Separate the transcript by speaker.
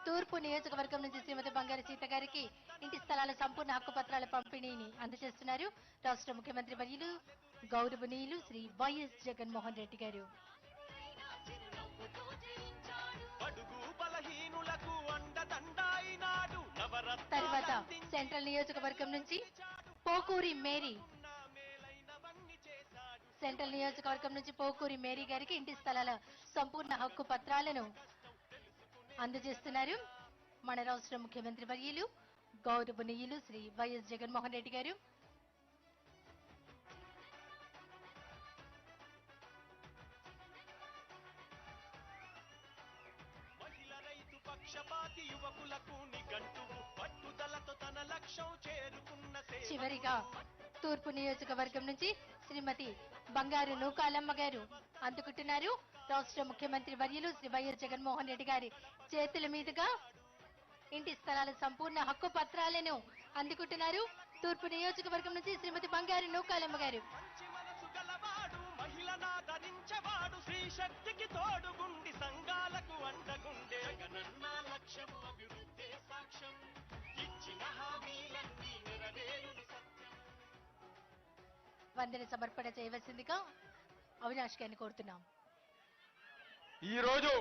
Speaker 1: తూర్పు నియోజకవర్గం నుంచి శ్రీమతి బంగారు సీత గారికి ఇంటి స్థలాల సంపూర్ణ హక్కు పత్రాల పంపిణీని అందజేస్తున్నారు రాష్ట్ర ముఖ్యమంత్రి వర్యులు గౌరవనీయులు శ్రీ వైఎస్ జగన్మోహన్ రెడ్డి గారు. తర్వాత సెంట్రల్ నియోజకవర్గం నుంచి పోకూరి మేరీ గారికి ఇంటి స్థలాల సంపూర్ణ హక్కు పత్రాలను అందజేస్తున్నారు మన రాష్ట్ర ముఖ్యమంత్రి వర్యులు గౌరవనీయులు శ్రీ వైఎస్ జగన్మోహన్ రెడ్డి గారు. చివరిగా తూర్పు నియోజకవర్గం నుంచి శ్రీమతి బంగారు నూకాలమ్మ గారు అందుకుంటున్నారు రాష్ట్ర ముఖ్యమంత్రి వర్యులు శ్రీ వైఎస్ జగన్మోహన్ రెడ్డి గారి చేతుల మీదుగా ఇంటి స్థలాల సంపూర్ణ హక్కు పత్రాలను అందుకుంటున్నారు తూర్పు నియోజకవర్గం నుంచి శ్రీమతి బంగారు నూకాలమ్మ గారు. వందన సమర్పణ చేయవలసిందిగా అవినాష్ గారిని కోరుతున్నాం.
Speaker 2: ఈరోజు